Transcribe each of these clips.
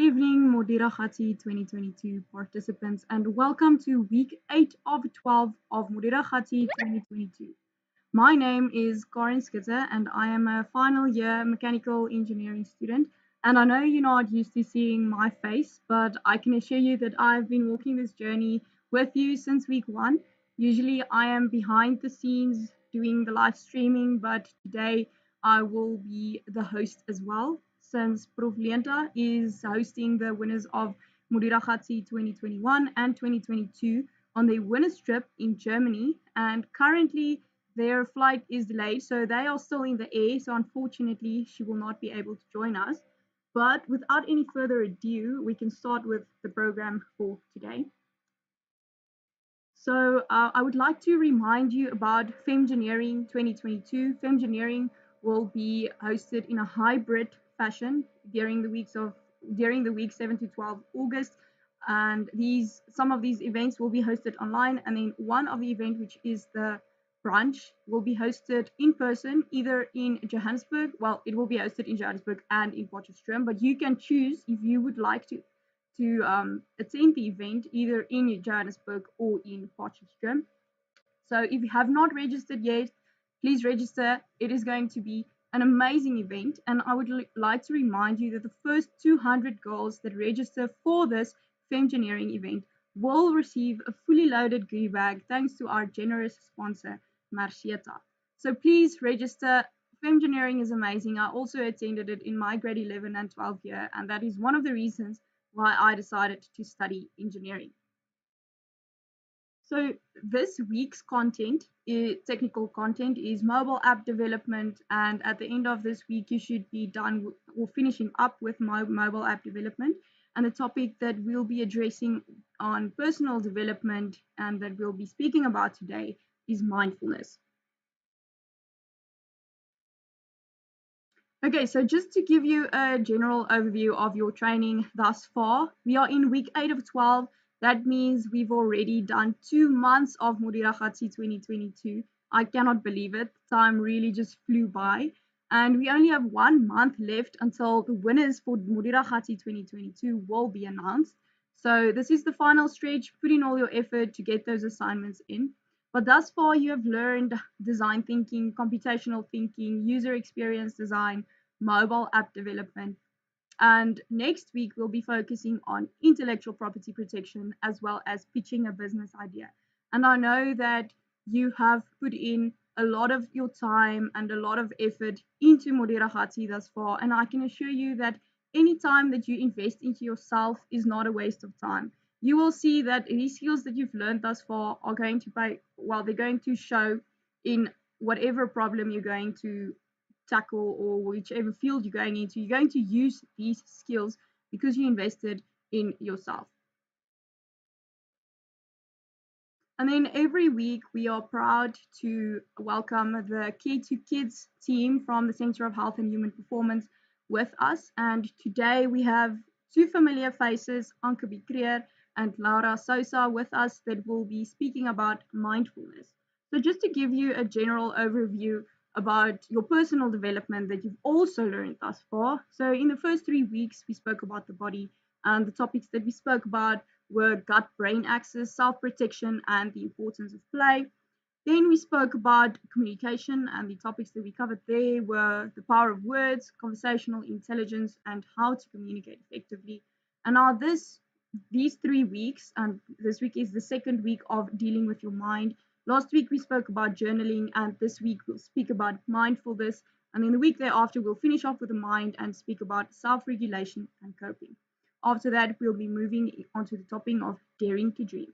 evening, Modiragatsi 2022 participants, and welcome to week 8 of 12 of Modiragatsi 2022. My name is Karin Skitter, and I am a final year mechanical engineering student. And I know you're not used to seeing my face, but I can assure you that I've been walking this journey with you since week 1. Usually, I am behind the scenes doing the live streaming, but today I will be the host as well, since Prof. Leenta is hosting the winners of Modiragatsi 2021 and 2022 on their winners trip in Germany. And currently, their flight is delayed, so they are still in the air. So, unfortunately, she will not be able to join us. But without any further ado, we can start with the program for today. So I would like to remind you about Femgineering 2022. Femgineering will be hosted in a hybrid fashion during the week 7 to 12 August, and these some of these events will be hosted online, and then one of the event, which is the brunch, will be hosted in person either in Johannesburg. Well, it will be hosted in Johannesburg and in Potchefstroom, but you can choose if you would like to attend the event either in Johannesburg or in Potchefstroom. So if you have not registered yet, please register. It is going to be an amazing event, and I would like to remind you that the first 200 girls that register for this Femgineering event will receive a fully loaded goodie bag thanks to our generous sponsor, Marcieta. So please register. Femgineering is amazing. I also attended it in my grade 11 and 12 year, and that is one of the reasons why I decided to study engineering. So this week's technical content, is mobile app development, and at the end of this week, you should be done or finishing up with my mobile app development. And the topic that we'll be addressing on personal development and that we'll be speaking about today is mindfulness. Okay, so just to give you a general overview of your training thus far, we are in week 8 of 12. That means we've already done 2 months of Modiragatsi 2022. I cannot believe it. Time really just flew by. And we only have 1 month left until the winners for Modiragatsi 2022 will be announced. So this is the final stretch. Put in all your effort to get those assignments in. But thus far, you have learned design thinking, computational thinking, user experience design, mobile app development. And next week, we'll be focusing on intellectual property protection as well as pitching a business idea. And I know that you have put in a lot of your time and a lot of effort into Modiragatsi thus far. And I can assure you that any time that you invest into yourself is not a waste of time. You will see that these skills that you've learned thus far are going to they're going to show in whatever problem you're going to tackle or whichever field you're going into. You're going to use these skills because you invested in yourself. And then every week, we are proud to welcome the Care to Kids team from the Center of Health and Human Performance with us. And today we have two familiar faces, Anke Bikreer and Laura Sosa, with us that will be speaking about mindfulness. So just to give you a general overview about your personal development that you've also learned thus far. So in the first 3 weeks, we spoke about the body, and the topics that we spoke about were gut-brain axis, self-protection, and the importance of play. Then we spoke about communication, and the topics that we covered there were the power of words, conversational intelligence, and how to communicate effectively. And now these 3 weeks, and this week is the second week of dealing with your mind. Last week we spoke about journaling, and this week we'll speak about mindfulness. And then the week thereafter, we'll finish off with the mind and speak about self-regulation and coping. After that, we'll be moving on to the topic of daring to dream.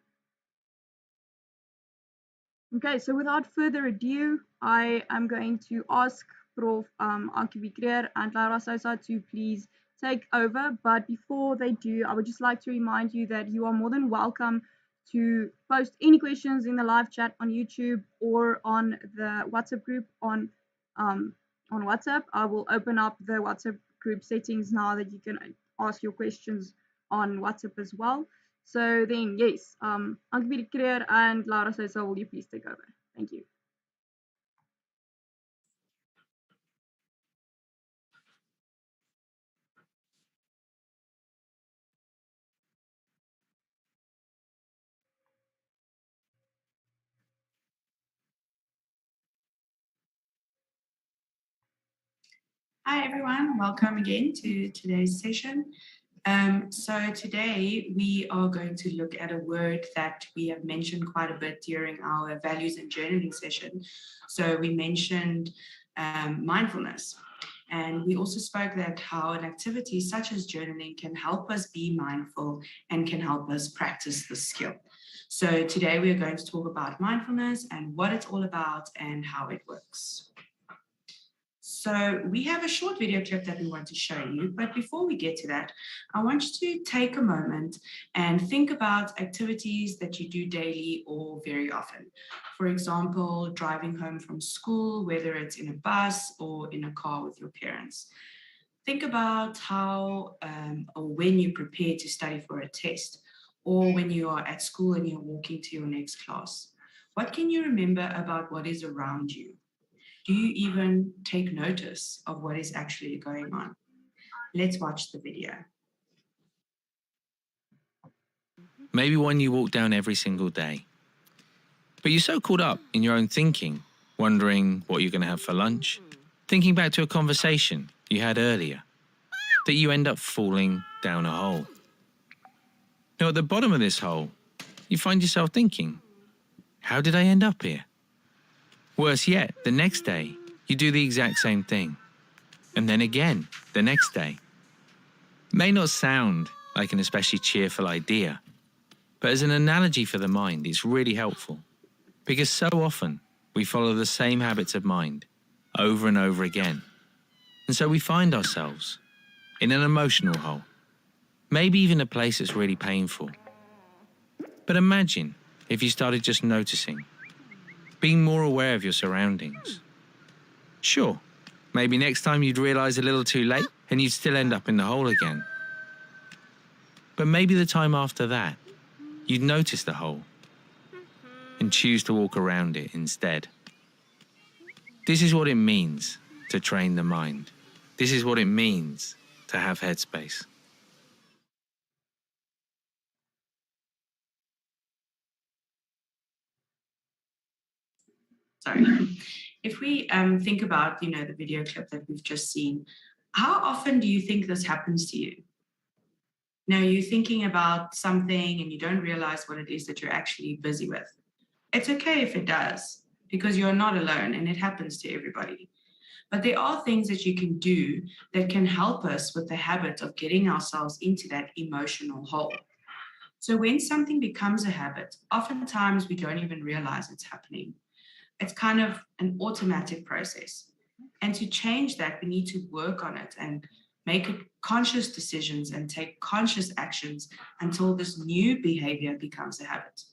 Okay, so without further ado, I am going to ask Prof. Anke Bikreer and Laura Sosa to please take over. But before they do, I would just like to remind you that you are more than welcome to post any questions in the live chat on YouTube or on the WhatsApp group on WhatsApp. I will open up the WhatsApp group settings now that you can ask your questions on WhatsApp as well. So then, yes, Anke Bikreer and Laura Sosa, will you please take over? Thank you. Hi everyone, welcome again to today's session. So today we are going to look at a word that we have mentioned quite a bit during our values and journaling session. So we mentioned mindfulness, and we also spoke that how an activity such as journaling can help us be mindful and can help us practice the skill. So today we are going to talk about mindfulness and what it's all about and how it works. So we have a short video clip that we want to show you, but before we get to that, I want you to take a moment and think about activities that you do daily or very often. For example, driving home from school, whether it's in a bus or in a car with your parents. Think about how or when you prepare to study for a test, or when you are at school and you're walking to your next class. What can you remember about what is around you? Do you even take notice of what is actually going on? Let's watch the video. Maybe one you walk down every single day. But you're so caught up in your own thinking, wondering what you're going to have for lunch, thinking back to a conversation you had earlier, that you end up falling down a hole. Now, at the bottom of this hole, you find yourself thinking, how did I end up here? Worse yet, the next day, you do the exact same thing. And then again, the next day. It may not sound like an especially cheerful idea, but as an analogy for the mind, it's really helpful. Because so often, we follow the same habits of mind over and over again. And so we find ourselves in an emotional hole, maybe even a place that's really painful. But imagine if you started just noticing, being more aware of your surroundings. Sure, maybe next time you'd realize a little too late and you'd still end up in the hole again. But maybe the time after that, you'd notice the hole and choose to walk around it instead. This is what it means to train the mind. This is what it means to have headspace. Sorry. If we think about, the video clip that we've just seen, how often do you think this happens to you? Now, you're thinking about something and you don't realize what it is that you're actually busy with. It's okay if it does, because you're not alone and it happens to everybody. But there are things that you can do that can help us with the habit of getting ourselves into that emotional hole. So when something becomes a habit, oftentimes we don't even realize it's happening. It's kind of an automatic process. And to change that, we need to work on it and make conscious decisions and take conscious actions until this new behavior becomes a habit.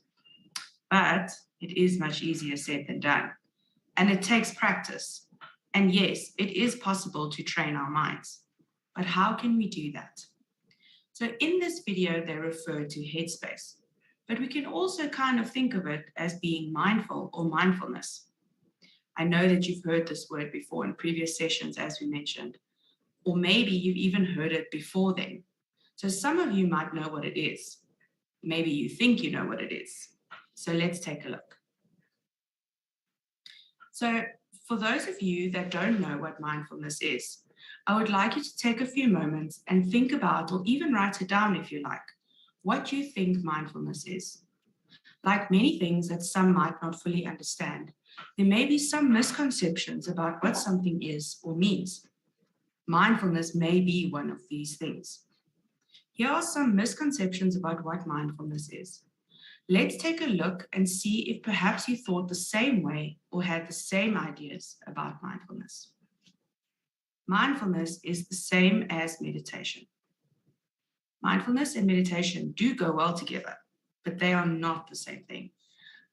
But it is much easier said than done. And it takes practice. And yes, it is possible to train our minds. But how can we do that? So in this video, they refer to headspace. But we can also kind of think of it as being mindful or mindfulness. I know that you've heard this word before in previous sessions, as we mentioned, or maybe you've even heard it before then. So some of you might know what it is. Maybe you think you know what it is. So let's take a look. So for those of you that don't know what mindfulness is, I would like you to take a few moments and think about, or even write it down if you like, what you think mindfulness is. Like many things that some might not fully understand, there may be some misconceptions about what something is or means. Mindfulness may be one of these things. Here are some misconceptions about what mindfulness is. Let's take a look and see if perhaps you thought the same way or had the same ideas about mindfulness. Mindfulness is the same as meditation. Mindfulness and meditation do go well together, but they are not the same thing.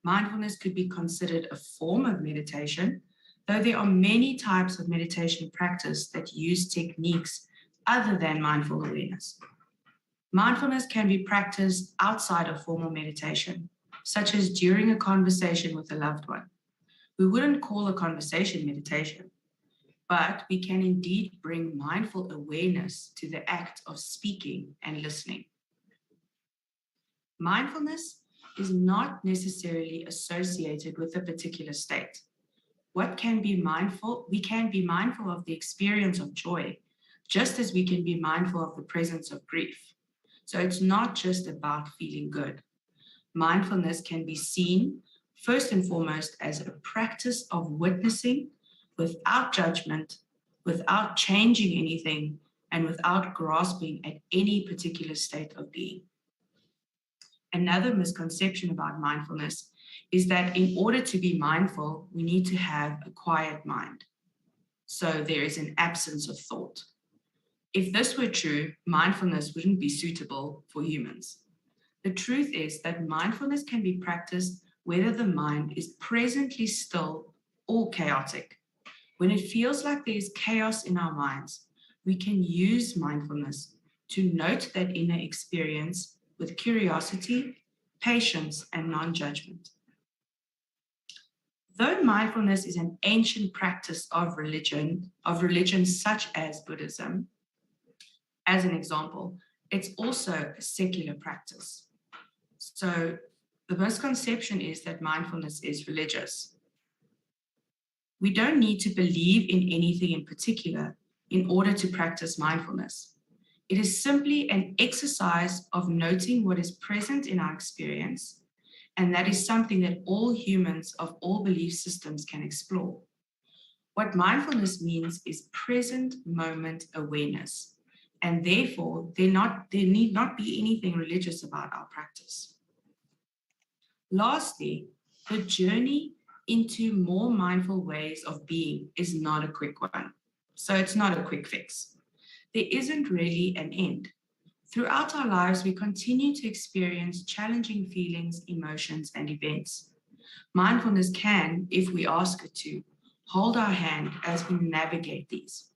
Mindfulness could be considered a form of meditation, though there are many types of meditation practice that use techniques other than mindful awareness. Mindfulness can be practiced outside of formal meditation, such as during a conversation with a loved one. We wouldn't call a conversation meditation, but we can indeed bring mindful awareness to the act of speaking and listening. Mindfulness is not necessarily associated with a particular state. What can be mindful? We can be mindful of the experience of joy, just as we can be mindful of the presence of grief. So it's not just about feeling good. Mindfulness can be seen first and foremost as a practice of witnessing without judgment, without changing anything, and without grasping at any particular state of being. Another misconception about mindfulness is that in order to be mindful, we need to have a quiet mind. So there is an absence of thought. If this were true, mindfulness wouldn't be suitable for humans. The truth is that mindfulness can be practiced whether the mind is presently still or chaotic. When it feels like there's chaos in our minds, we can use mindfulness to note that inner experience with curiosity, patience, and non-judgment. Though mindfulness is an ancient practice of religions such as Buddhism, as an example, it's also a secular practice. So the misconception is that mindfulness is religious. We don't need to believe in anything in particular in order to practice mindfulness. It is simply an exercise of noting what is present in our experience, and that is something that all humans of all belief systems can explore. What mindfulness means is present moment awareness, and therefore there need not be anything religious about our practice. Lastly, the journey into more mindful ways of being is not a quick one. So it's not a quick fix. There isn't really an end. Throughout our lives, we continue to experience challenging feelings, emotions, and events. Mindfulness can, if we ask it to, hold our hand as we navigate these.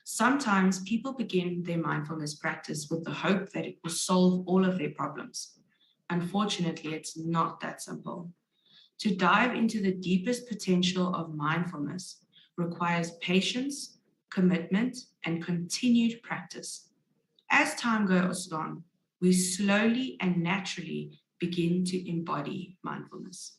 Sometimes people begin their mindfulness practice with the hope that it will solve all of their problems. Unfortunately, it's not that simple. To dive into the deepest potential of mindfulness requires patience, commitment, and continued practice. As time goes on, we slowly and naturally begin to embody mindfulness.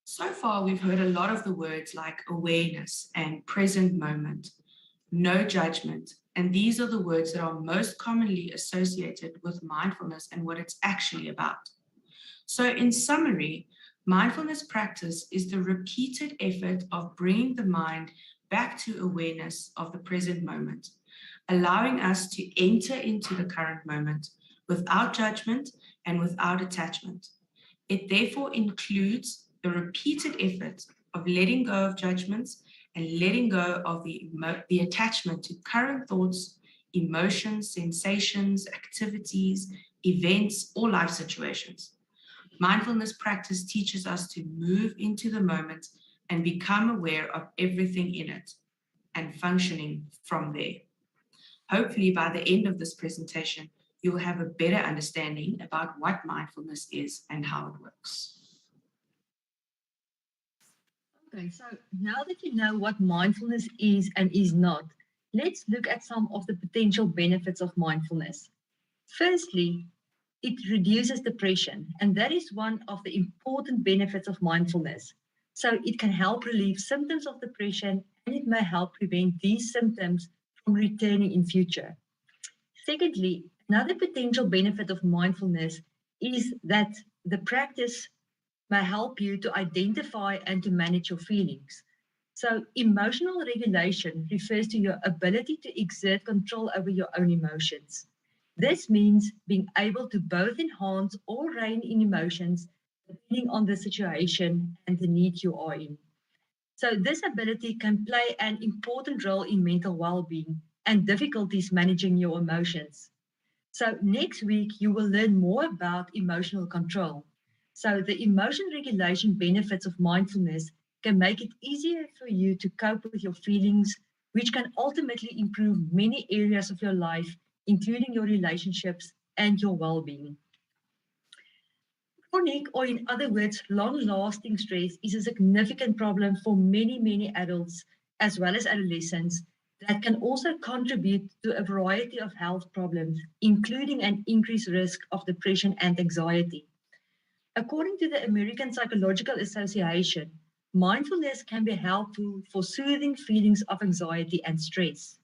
So far, we've heard a lot of the words like awareness and present moment, no judgment, and these are the words that are most commonly associated with mindfulness and what it's actually about. So in summary, mindfulness practice is the repeated effort of bringing the mind back to awareness of the present moment, allowing us to enter into the current moment without judgment and without attachment. It therefore includes the repeated effort of letting go of judgments and letting go of the attachment to current thoughts, emotions, sensations, activities, events, or life situations. Mindfulness practice teaches us to move into the moment and become aware of everything in it and functioning from there. Hopefully, by the end of this presentation, you'll have a better understanding about what mindfulness is and how it works. Okay, so now that you know what mindfulness is and is not, let's look at some of the potential benefits of mindfulness. Firstly, it reduces depression, and that is one of the important benefits of mindfulness. So it can help relieve symptoms of depression, and it may help prevent these symptoms from returning in future. Secondly, another potential benefit of mindfulness is that the practice may help you to identify and to manage your feelings. So emotional regulation refers to your ability to exert control over your own emotions. This means being able to both enhance or rein in emotions depending on the situation and the need you are in. So this ability can play an important role in mental well-being and difficulties managing your emotions. So next week, you will learn more about emotional control. So the emotion regulation benefits of mindfulness can make it easier for you to cope with your feelings, which can ultimately improve many areas of your life, including your relationships and your well-being. Chronic, or in other words, long-lasting stress is a significant problem for many adults as well as adolescents that can also contribute to a variety of health problems, including an increased risk of depression and anxiety. According to the American Psychological Association, mindfulness can be helpful for soothing feelings of anxiety and stress.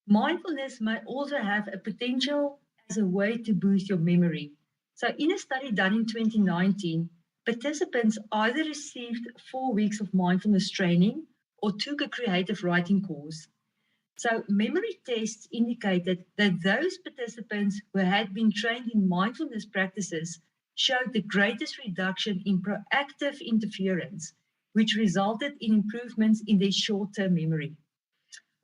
Mindfulness may also have a potential as a way to boost your memory. So in a study done in 2019, participants either received 4 weeks of mindfulness training or took a creative writing course. So memory tests indicated that those participants who had been trained in mindfulness practices showed the greatest reduction in proactive interference, which resulted in improvements in their short-term memory.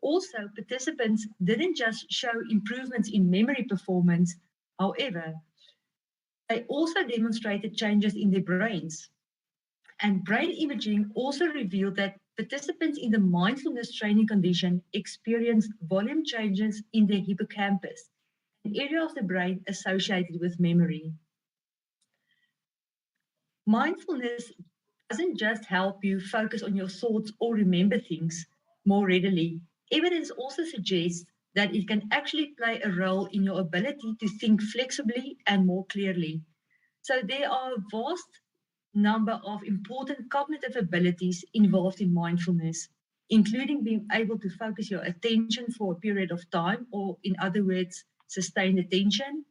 Also, participants didn't just show improvements in memory performance, however, they also demonstrated changes in their brains. And brain imaging also revealed that participants in the mindfulness training condition experienced volume changes in their hippocampus, an area of the brain associated with memory. Mindfulness doesn't just help you focus on your thoughts or remember things more readily. Evidence also suggests that it can actually play a role in your ability to think flexibly and more clearly. So there are a vast number of important cognitive abilities involved in mindfulness, including being able to focus your attention for a period of time, or in other words, sustained attention,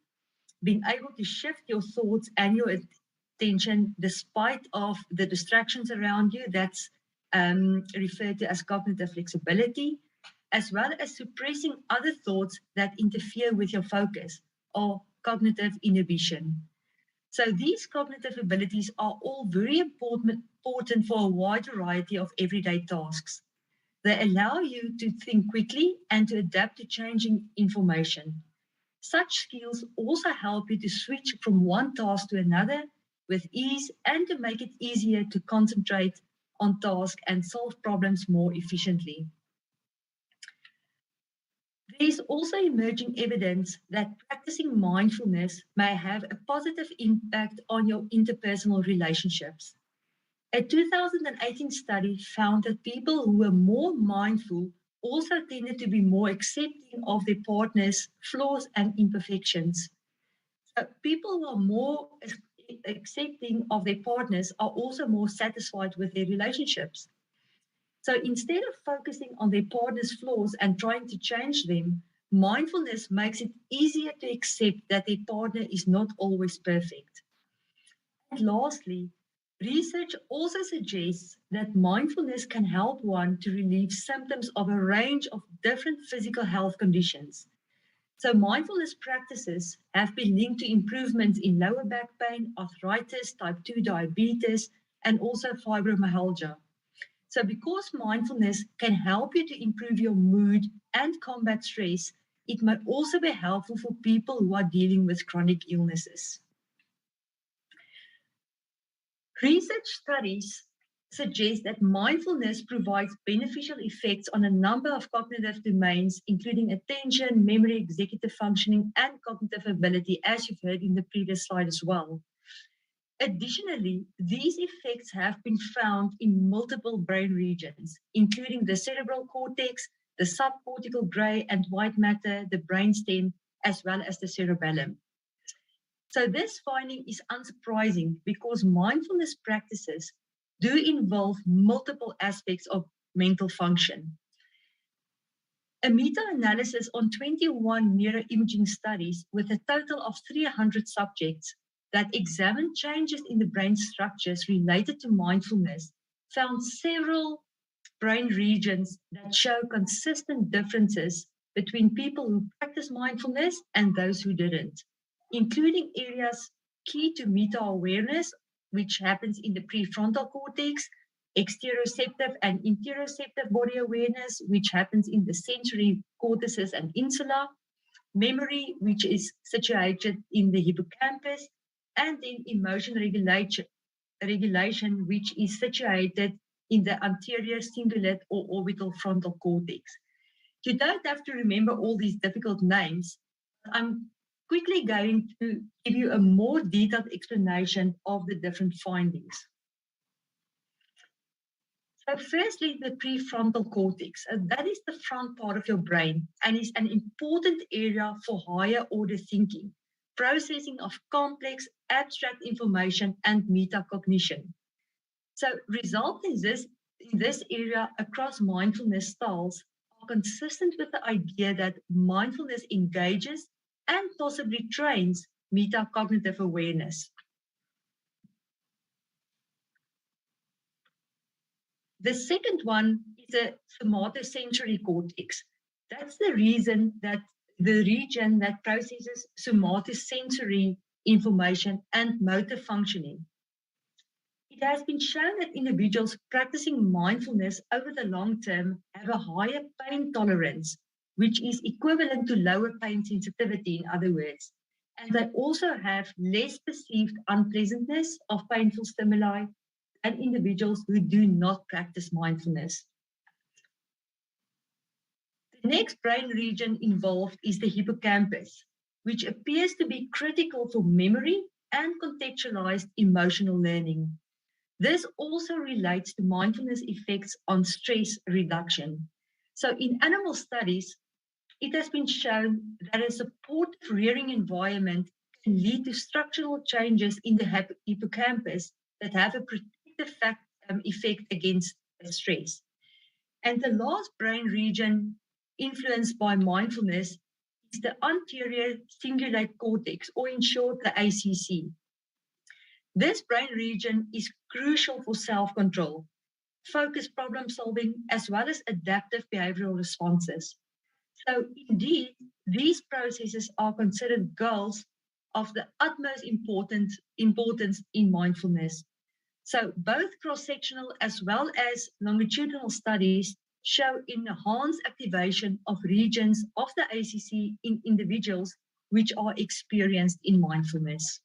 being able to shift your thoughts and your attention despite of the distractions around you, that's referred to as cognitive flexibility, as well as suppressing other thoughts that interfere with your focus, or cognitive inhibition. So these cognitive abilities are all very important for a wide variety of everyday tasks. They allow you to think quickly and to adapt to changing information. Such skills also help you to switch from one task to another with ease and to make it easier to concentrate on tasks and solve problems more efficiently. There is also emerging evidence that practicing mindfulness may have a positive impact on your interpersonal relationships. A 2018 study found that people who were more mindful also tended to be more accepting of their partner's flaws and imperfections. So people who are more accepting of their partners are also more satisfied with their relationships. So instead of focusing on their partner's flaws and trying to change them, mindfulness makes it easier to accept that their partner is not always perfect. And lastly, research also suggests that mindfulness can help one to relieve symptoms of a range of different physical health conditions. So mindfulness practices have been linked to improvements in lower back pain, arthritis, type 2 diabetes, and also fibromyalgia. So because mindfulness can help you to improve your mood and combat stress, it might also be helpful for people who are dealing with chronic illnesses. Research studies suggest that mindfulness provides beneficial effects on a number of cognitive domains, including attention, memory, executive functioning, and cognitive ability, as you've heard in the previous slide as well. Additionally, these effects have been found in multiple brain regions, including the cerebral cortex, the subcortical gray and white matter, the brainstem, as well as the cerebellum. So this finding is unsurprising because mindfulness practices do involve multiple aspects of mental function. A meta-analysis on 21 neuroimaging studies with a total of 300 subjects that examined changes in the brain structures related to mindfulness found several brain regions that show consistent differences between people who practice mindfulness and those who didn't, including areas key to meta-awareness, which happens in the prefrontal cortex, exteroceptive and interoceptive body awareness, which happens in the sensory cortices and insula, memory, which is situated in the hippocampus, and then emotion regulation, which is situated in the anterior cingulate or orbital frontal cortex. You don't have to remember all these difficult names. I'm quickly going to give you a more detailed explanation of the different findings. So firstly, the prefrontal cortex. That is the front part of your brain and is an important area for higher order thinking, processing of complex, abstract information, and metacognition. So results in this area across mindfulness styles are consistent with the idea that mindfulness engages and possibly trains metacognitive awareness. The second one is the somatosensory cortex. That's the region that processes somatosensory information and motor functioning. It has been shown that individuals practicing mindfulness over the long term have a higher pain tolerance, which is equivalent to lower pain sensitivity, in other words. And they also have less perceived unpleasantness of painful stimuli than individuals who do not practice mindfulness. The next brain region involved is the hippocampus, which appears to be critical for memory and contextualized emotional learning. This also relates to mindfulness effects on stress reduction. So in animal studies, it has been shown that a supportive rearing environment can lead to structural changes in the hippocampus that have a protective effect against stress. And the last brain region influenced by mindfulness is the anterior cingulate cortex, or in short, the ACC. This brain region is crucial for self-control, focused problem solving, as well as adaptive behavioral responses. So indeed, these processes are considered goals of the utmost importance in mindfulness. So both cross-sectional as well as longitudinal studies show enhanced activation of regions of the ACC in individuals which are experienced in mindfulness.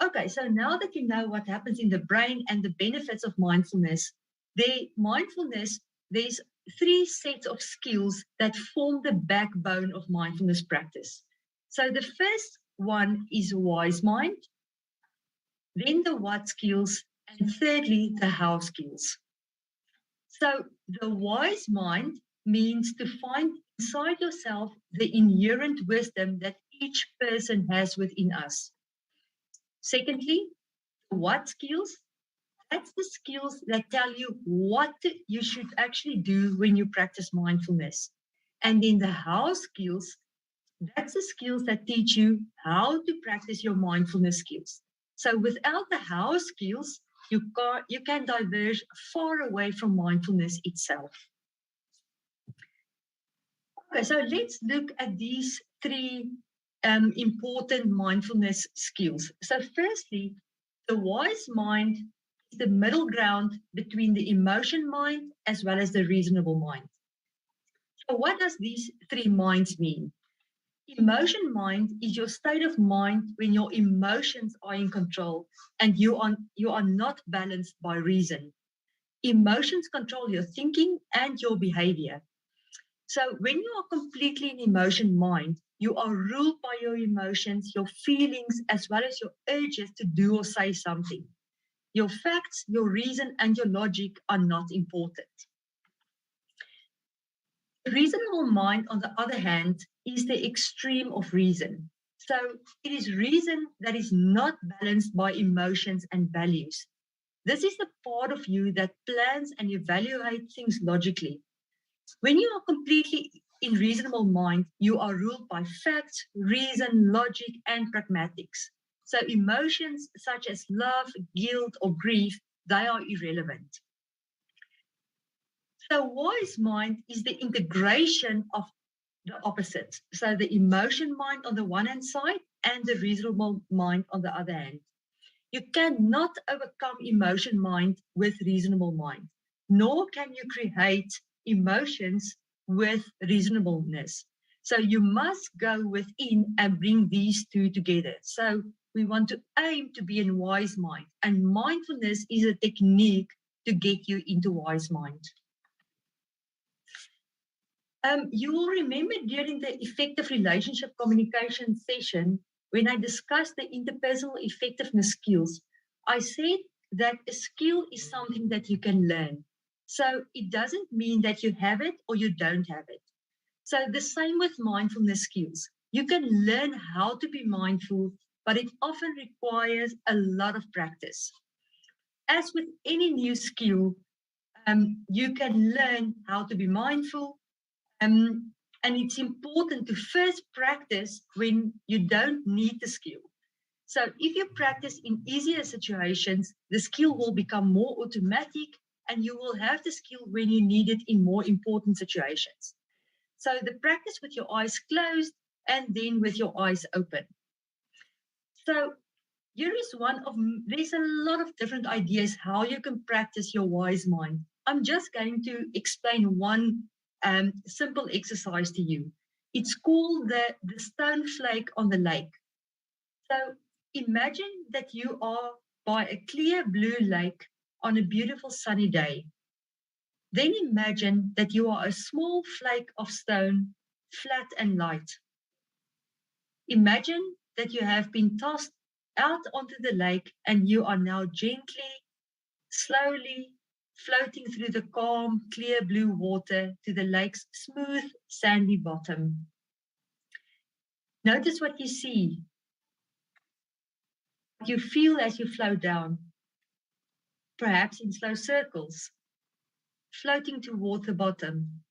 Okay, so now that you know what happens in the brain and the benefits of mindfulness, there's three sets of skills that form the backbone of mindfulness practice. So the first one is wise mind, then the what skills, and thirdly, the how skills. So the wise mind means to find inside yourself the inherent wisdom that each person has within us. Secondly, what skills? That's the skills that tell you what you should actually do when you practice mindfulness. And then the how skills, that's the skills that teach you how to practice your mindfulness skills. So without the how skills, you can diverge far away from mindfulness itself. Okay, so let's look at these three important mindfulness skills. So firstly, the wise mind is the middle ground between the emotion mind as well as the reasonable mind. So what does these three minds mean? Emotion mind is your state of mind when your emotions are in control and you are not balanced by reason. Emotions control your thinking and your behavior. So when you are completely in emotion mind, you are ruled by your emotions, your feelings, as well as your urges to do or say something. Your facts, your reason, and your logic are not important. The reasonable mind, on the other hand, is the extreme of reason. So it is reason that is not balanced by emotions and values. This is the part of you that plans and evaluates things logically. When you are completely in reasonable mind, you are ruled by facts, reason, logic, and pragmatics. So emotions such as love, guilt, or grief, they are irrelevant. So wise mind is the integration of the opposites. So the emotion mind on the one hand side and the reasonable mind on the other hand. You cannot overcome emotion mind with reasonable mind, nor can you create emotions with reasonableness. So you must go within and bring these two together. So we want to aim to be in wise mind, and mindfulness is a technique to get you into wise mind. You will remember during the effective relationship communication session, when I discussed the interpersonal effectiveness skills, I said that a skill is something that you can learn. So it doesn't mean that you have it or you don't have it. So the same with mindfulness skills. You can learn how to be mindful, but it often requires a lot of practice. As with any new skill, you can learn how to be mindful, and it's important to first practice when you don't need the skill. So if you practice in easier situations, the skill will become more automatic and you will have the skill when you need it in more important situations. So the practice with your eyes closed and then with your eyes open. So there's a lot of different ideas how you can practice your wise mind. I'm just going to explain one simple exercise to you. It's called the stone flake on the lake. So imagine that you are by a clear blue lake on a beautiful sunny day. Then imagine that you are a small flake of stone, flat and light. Imagine that you have been tossed out onto the lake and you are now gently, slowly floating through the calm, clear blue water to the lake's smooth, sandy bottom. Notice what you see, what you feel as you float down, perhaps in slow circles, floating toward the bottom.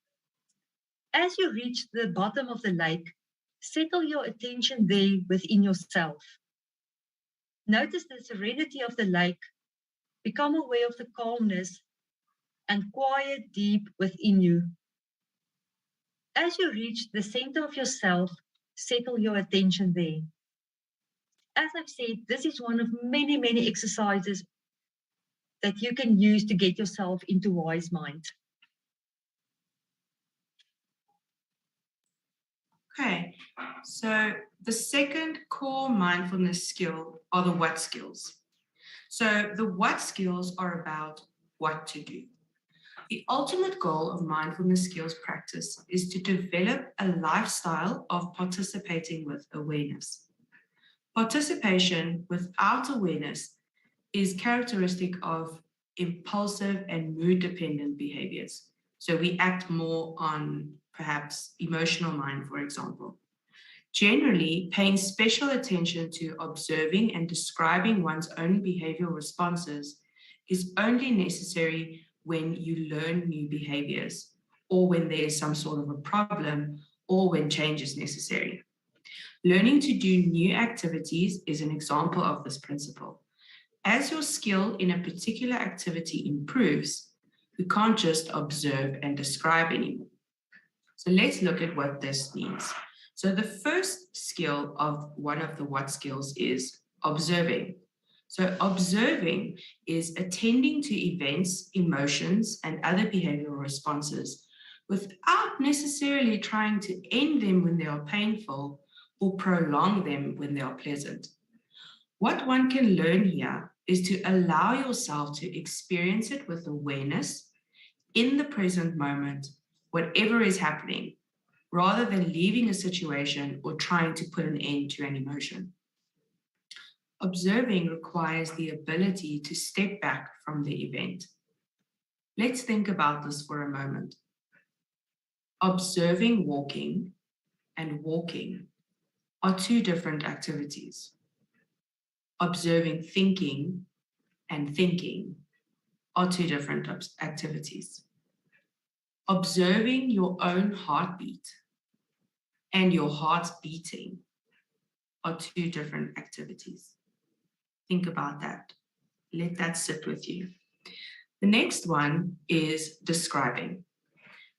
As you reach the bottom of the lake, settle your attention there within yourself. Notice the serenity of the lake, become aware of the calmness and quiet deep within you. As you reach the center of yourself, settle your attention there. As I've said, this is one of many, many exercises that you can use to get yourself into wise mind. Okay, so the second core mindfulness skill are the what skills. So the what skills are about what to do. The ultimate goal of mindfulness skills practice is to develop a lifestyle of participating with awareness. Participation without awareness is characteristic of impulsive and mood-dependent behaviors. So we act more on perhaps emotional mind, for example. Generally, paying special attention to observing and describing one's own behavioral responses is only necessary when you learn new behaviors, or when there is some sort of a problem, or when change is necessary. Learning to do new activities is an example of this principle. As your skill in a particular activity improves, you can't just observe and describe anymore. So let's look at what this means. So the first skill of one of the what skills is observing. So observing is attending to events, emotions, and other behavioral responses without necessarily trying to end them when they are painful or prolong them when they are pleasant. What one can learn here is to allow yourself to experience it with awareness in the present moment, whatever is happening, rather than leaving a situation or trying to put an end to an emotion. Observing requires the ability to step back from the event. Let's think about this for a moment. Observing walking and walking are two different activities. Observing thinking and thinking are two different activities. Observing your own heartbeat and your heart beating are two different activities. Think about that. Let that sit with you. The next one is describing.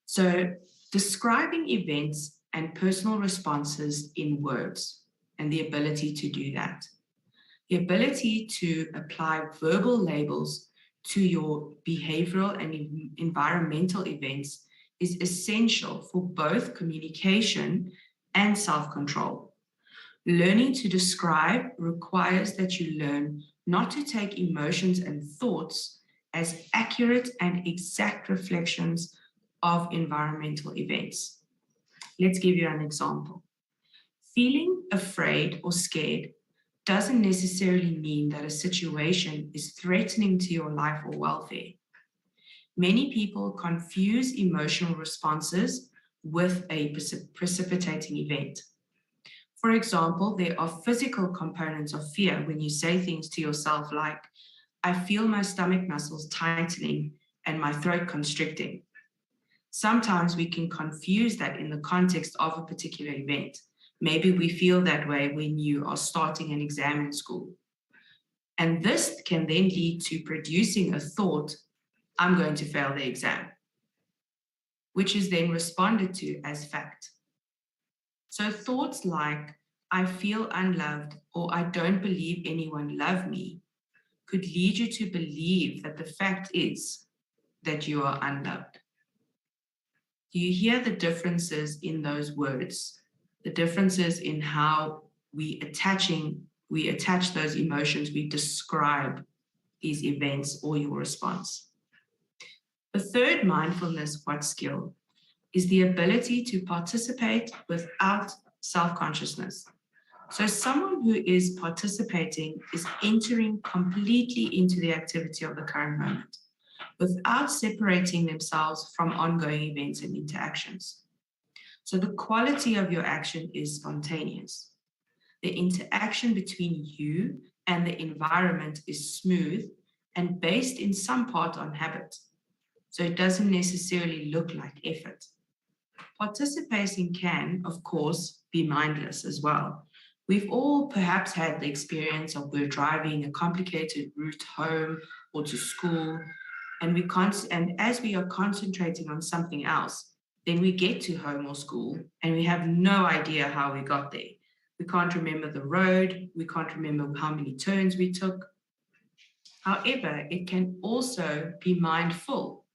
So describing events and personal responses in words and the ability to do that. The ability to apply verbal labels to your behavioral and environmental events is essential for both communication and self-control. Learning to describe requires that you learn not to take emotions and thoughts as accurate and exact reflections of environmental events. Let's give you an example. Feeling afraid or scared doesn't necessarily mean that a situation is threatening to your life or welfare. Many people confuse emotional responses with a precipitating event. For example, there are physical components of fear when you say things to yourself like, I feel my stomach muscles tightening and my throat constricting. Sometimes we can confuse that in the context of a particular event. Maybe we feel that way when you are starting an exam in school. And this can then lead to producing a thought, I'm going to fail the exam, which is then responded to as fact. So thoughts like, I feel unloved or I don't believe anyone loves me could lead you to believe that the fact is that you are unloved. Do you hear the differences in those words? The differences in how we attach those emotions, we describe these events or your response. The third mindfulness what skill is the ability to participate without self-consciousness. So someone who is participating is entering completely into the activity of the current moment without separating themselves from ongoing events and interactions. So the quality of your action is spontaneous. The interaction between you and the environment is smooth and based in some part on habit. So it doesn't necessarily look like effort. Participating can, of course, be mindless as well. We've all perhaps had the experience of we're driving a complicated route home or to school, and as we are concentrating on something else, then we get to home or school and we have no idea how we got there. We can't remember the road, we can't remember how many turns we took. However, it can also be mindful.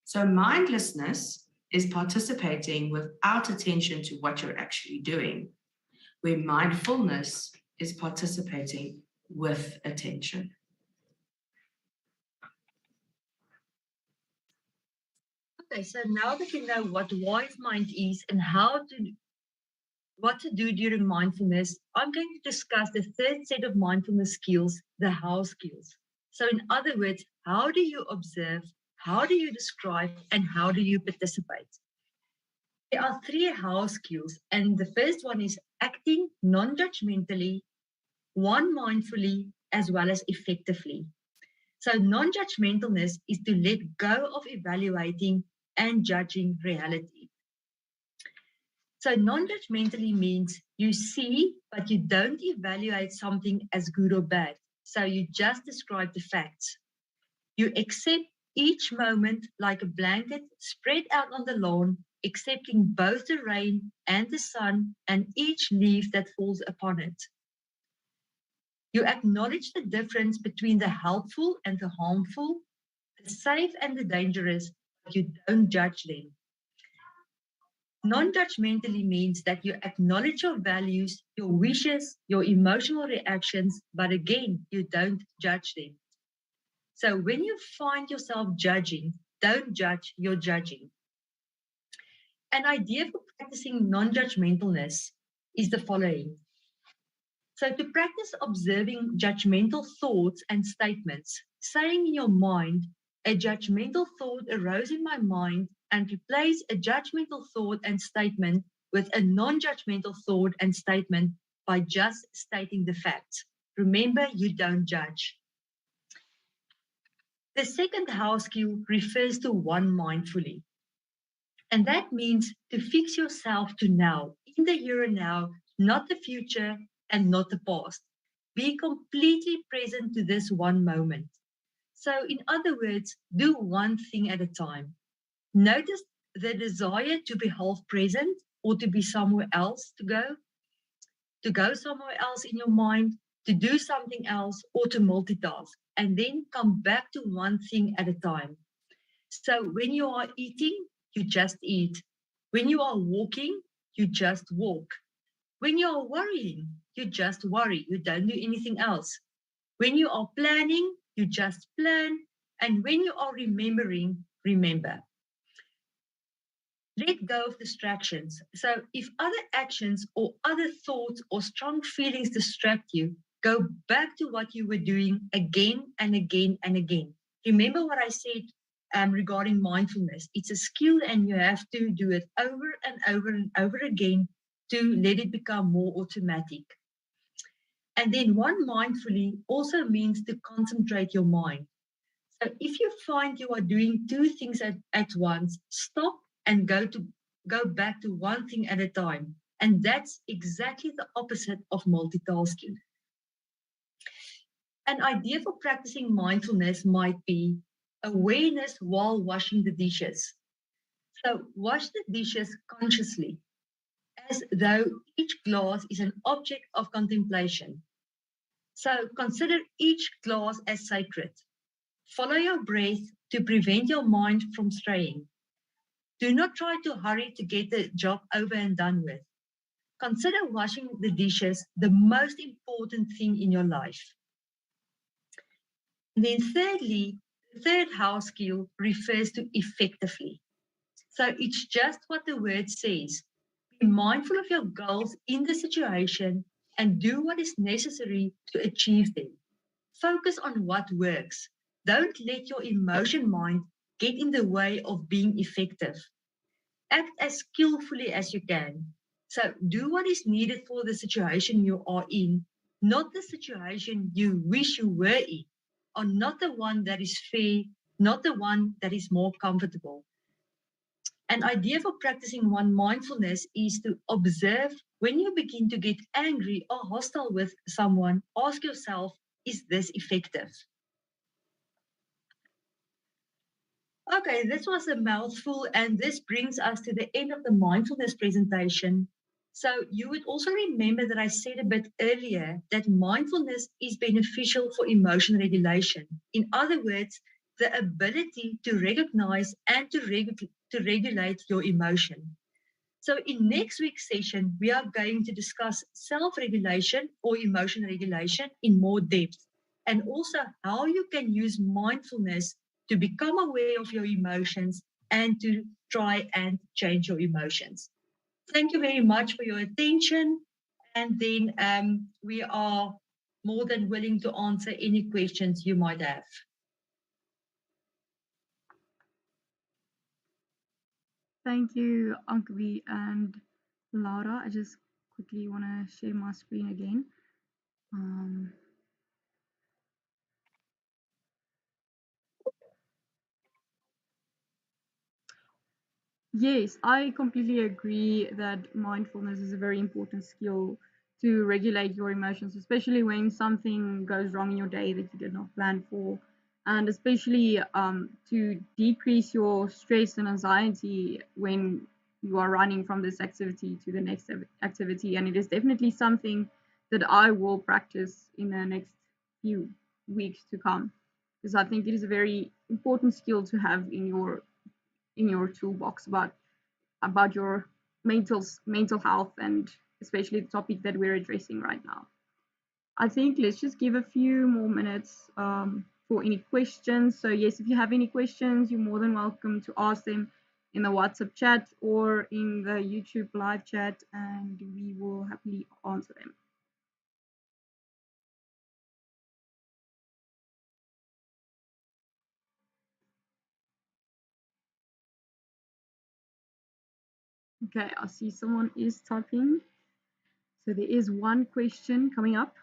So mindlessness is participating without attention to what you're actually doing, where mindfulness is participating with attention. Okay, so now that you know what wise mind is and what to do during mindfulness, I'm going to discuss the third set of mindfulness skills, the how skills. So in other words, how do you observe, how do you describe, and how do you participate? There are three how skills, and the first one is acting non-judgmentally, one mindfully, as well as effectively. So non-judgmentalness is to let go of evaluating and judging reality. So non-judgmentally means you see, but you don't evaluate something as good or bad. So you just describe the facts. You accept each moment like a blanket spread out on the lawn, accepting both the rain and the sun and each leaf that falls upon it. You acknowledge the difference between the helpful and the harmful, the safe and the dangerous, but you don't judge them. Non-judgmentally means that you acknowledge your values, your wishes, your emotional reactions, but again, you don't judge them. So when you find yourself judging, don't judge, you're judging. An idea for practicing non-judgmentalness is the following. So to practice observing judgmental thoughts and statements, saying in your mind, a judgmental thought arose in my mind, and replace a judgmental thought and statement with a non-judgmental thought and statement by just stating the facts. Remember, you don't judge. The second how skill refers to one mindfully. And that means to fix yourself to now, in the here and now, not the future and not the past. Be completely present to this one moment. So in other words, do one thing at a time. Notice the desire to be half present or to be somewhere else to go somewhere else in your mind, to do something else or to multitask, and then come back to one thing at a time. So when you are eating, you just eat. When you are walking, you just walk. When you are worrying, you just worry. You don't do anything else. When you are planning, you just plan. And when you are remembering, remember. Let go of distractions. So if other actions or other thoughts or strong feelings distract you, go back to what you were doing again and again and again. Remember what I said regarding mindfulness. It's a skill and you have to do it over and over and over again to let it become more automatic. And then one mindfully also means to concentrate your mind. So if you find you are doing two things at once, stop and go back to one thing at a time. And that's exactly the opposite of multitasking. An idea for practicing mindfulness might be awareness while washing the dishes. So wash the dishes consciously, as though each glass is an object of contemplation. So consider each glass as sacred. Follow your breath to prevent your mind from straying. Do not try to hurry to get the job over and done with. Consider washing the dishes the most important thing in your life. And then thirdly, the third house skill refers to effectively. So it's just what the word says. Be mindful of your goals in the situation and do what is necessary to achieve them. Focus on what works. Don't let your emotion mind get in the way of being effective. Act as skillfully as you can. So do what is needed for the situation you are in, not the situation you wish you were in, or not the one that is fair, not the one that is more comfortable. An idea for practicing one mindfulness is to observe when you begin to get angry or hostile with someone. Ask yourself, is this effective? Okay, this was a mouthful, and this brings us to the end of the mindfulness presentation. So you would also remember that I said a bit earlier that mindfulness is beneficial for emotion regulation. In other words, the ability to recognize and to regulate your emotion. So in next week's session, we are going to discuss self-regulation or emotion regulation in more depth, and also how you can use mindfulness to become aware of your emotions and to try and change your emotions. Thank you very much for your attention. And then we are more than willing to answer any questions you might have. Thank you, Ankavi and Laura. I just quickly want to share my screen again. Yes, I completely agree that mindfulness is a very important skill to regulate your emotions, especially when something goes wrong in your day that you did not plan for, and especially to decrease your stress and anxiety when you are running from this activity to the next activity. And it is definitely something that I will practice in the next few weeks to come, because I think it is a very important skill to have in your toolbox about your mental health, and especially the topic that we're addressing right now. I think let's just give a few more minutes for any questions. So yes, if you have any questions, you're more than welcome to ask them in the WhatsApp chat or in the YouTube live chat, and we will happily answer them. Okay, I see someone is typing. So there is one question coming up.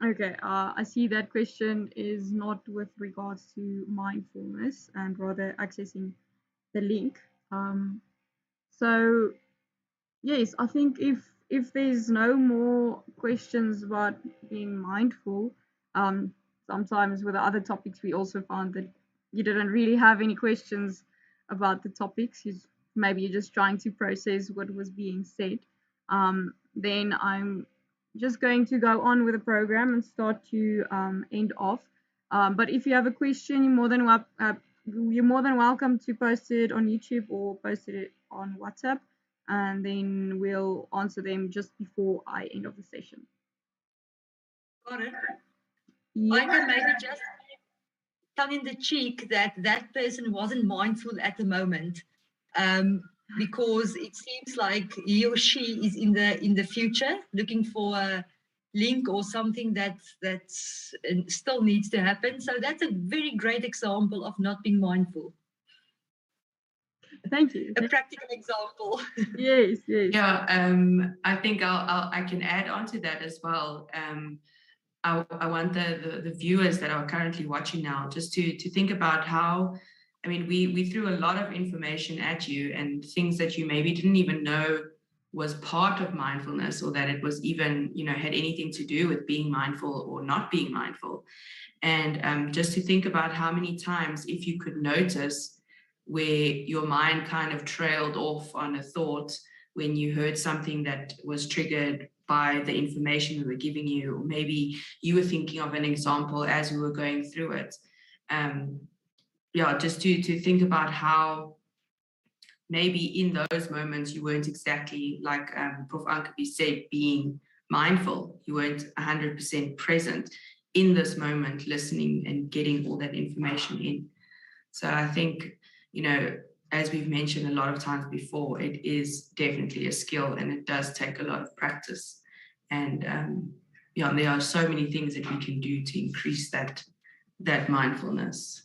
Okay, I see that question is not with regards to mindfulness and rather accessing the link. So yes, I think if there's no more questions about being mindful, sometimes with the other topics we also found that you didn't really have any questions about the topics. Maybe you're just trying to process what was being said. then I'm just going to go on with the program and start to end off. But if you have a question, you're more than welcome to post it on YouTube or post it on WhatsApp, and then we'll answer them just before I end of the session. Got it. Yeah. I can maybe just tongue in the cheek that that person wasn't mindful at the moment, because it seems like he or she is in the future looking for a link or something that's still needs to happen. So that's a very great example of not being mindful. Thank you. A practical example. Yes, yes. Yeah, I think I can add on to that as well. I want the viewers that are currently watching now just to think about how, I mean, we threw a lot of information at you and things that you maybe didn't even know was part of mindfulness, or that it was even, you know, had anything to do with being mindful or not being mindful. And just to think about how many times, if you could notice where your mind kind of trailed off on a thought when you heard something that was triggered by the information we were giving you, or maybe you were thinking of an example as we were going through it. Yeah, just to think about how maybe in those moments you weren't exactly like Prof. Ankabi said, being mindful. You weren't 100% present in this moment, listening and getting all that information in. So I think, you know, as we've mentioned a lot of times before, it is definitely a skill and it does take a lot of practice. And yeah, there are so many things that we can do to increase that mindfulness.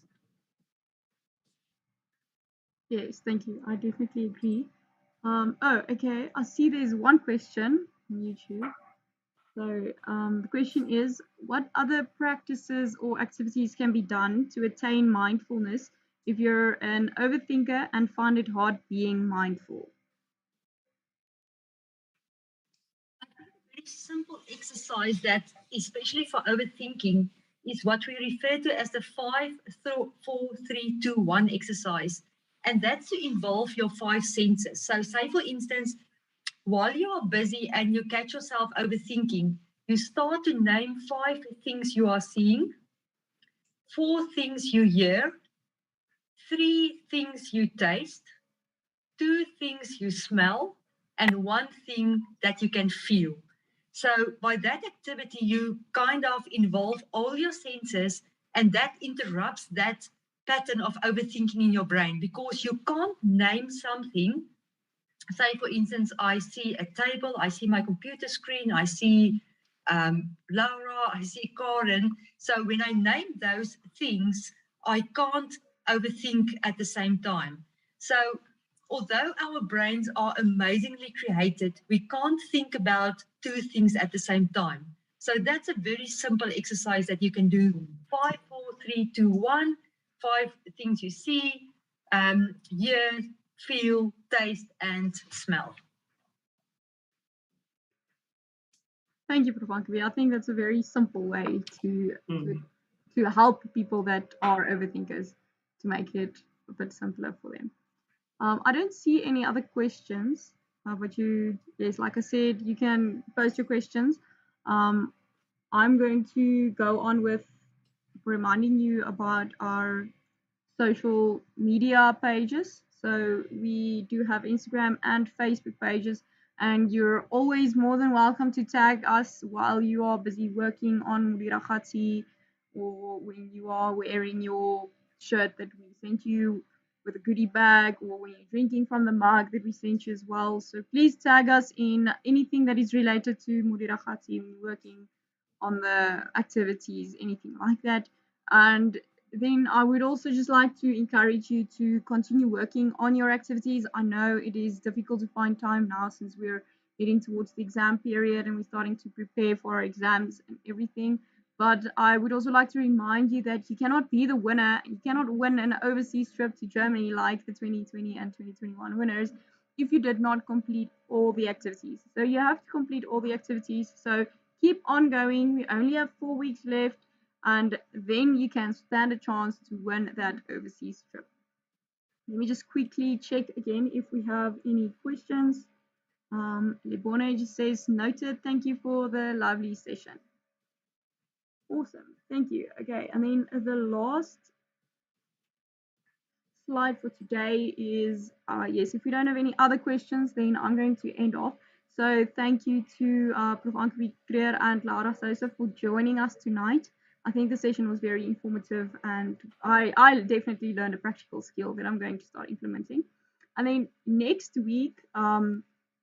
Yes, thank you. I definitely agree. Oh, okay. I see there's one question on YouTube. So the question is, what other practices or activities can be done to attain mindfulness if you're an overthinker and find it hard being mindful? A very simple exercise that, especially for overthinking, is what we refer to as the 5-4-3-2-1 exercise. And that's to involve your 5 senses. So, say for instance, while you are busy and you catch yourself overthinking, you start to name 5 things you are seeing, 4 things you hear, 3 things you taste, 2 things you smell, and 1 thing that you can feel. So by that activity, you kind of involve all your senses, and that interrupts that pattern of overthinking in your brain, because you can't name something. Say, for instance, I see a table, I see my computer screen, I see Laura, I see Karen. So when I name those things, I can't overthink at the same time. So although our brains are amazingly created, we can't think about 2 things at the same time. So that's a very simple exercise that you can do. 5, 4, 3, 2, 1. 5 things you see, hear, feel, taste, and smell. Thank you, Prof. Ankabi. I think that's a very simple way to help people that are overthinkers, to make it a bit simpler for them. I don't see any other questions, but yes, like I said, you can post your questions. I'm going to go on with reminding you about our social media pages. So we do have Instagram and Facebook pages, and you're always more than welcome to tag us while you are busy working on Modiragatsi, or when you are wearing your shirt that we sent you with a goodie bag, or when you're drinking from the mug that we sent you as well. So please tag us in anything that is related to Modiragatsi, working on the activities, anything like that. And then I would also just like to encourage you to continue working on your activities. I know it is difficult to find time now since we're heading towards the exam period and we're starting to prepare for our exams and everything. But I would also like to remind you that you cannot be the winner. You cannot win an overseas trip to Germany like the 2020 and 2021 winners if you did not complete all the activities. So you have to complete all the activities. So keep on going. We only have 4 weeks left, and then you can stand a chance to win that overseas trip. Let me just quickly check again if we have any questions. Lebone just says, noted, thank you for the lovely session. Awesome, thank you. Okay, and then the last slide for today is, yes, if we don't have any other questions, then I'm going to end off. So thank you to Prof. Anke Creer and Laura Sosa for joining us tonight. I think the session was very informative, and I definitely learned a practical skill that I'm going to start implementing. And then next week,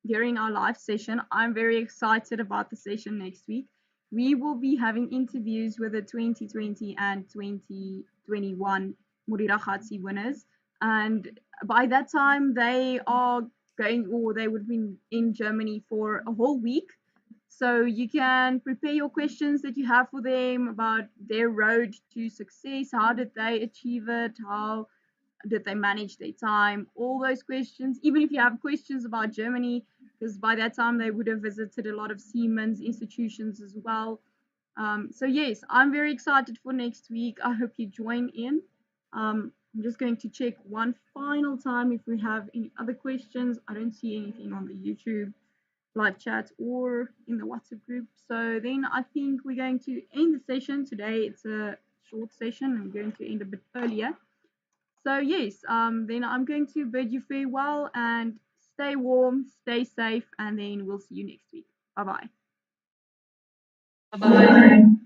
during our live session, I'm very excited about the session next week. We will be having interviews with the 2020 and 2021 Modiragatsi winners. And by that time, they are going, or they would be in Germany for a whole week. So you can prepare your questions that you have for them about their road to success. How did they achieve it? How did they manage their time? All those questions, even if you have questions about Germany, because by that time they would have visited a lot of Siemens institutions as well. So yes, I'm very excited for next week. I hope you join in. I'm just going to check one final time if we have any other questions. I don't see anything on the YouTube live chat or in the WhatsApp group. So then I think we're going to end the session today. It's a short session. I'm going to end a bit earlier. So yes, then I'm going to bid you farewell and stay warm, stay safe, and then we'll see you next week. Bye-bye. Bye-bye.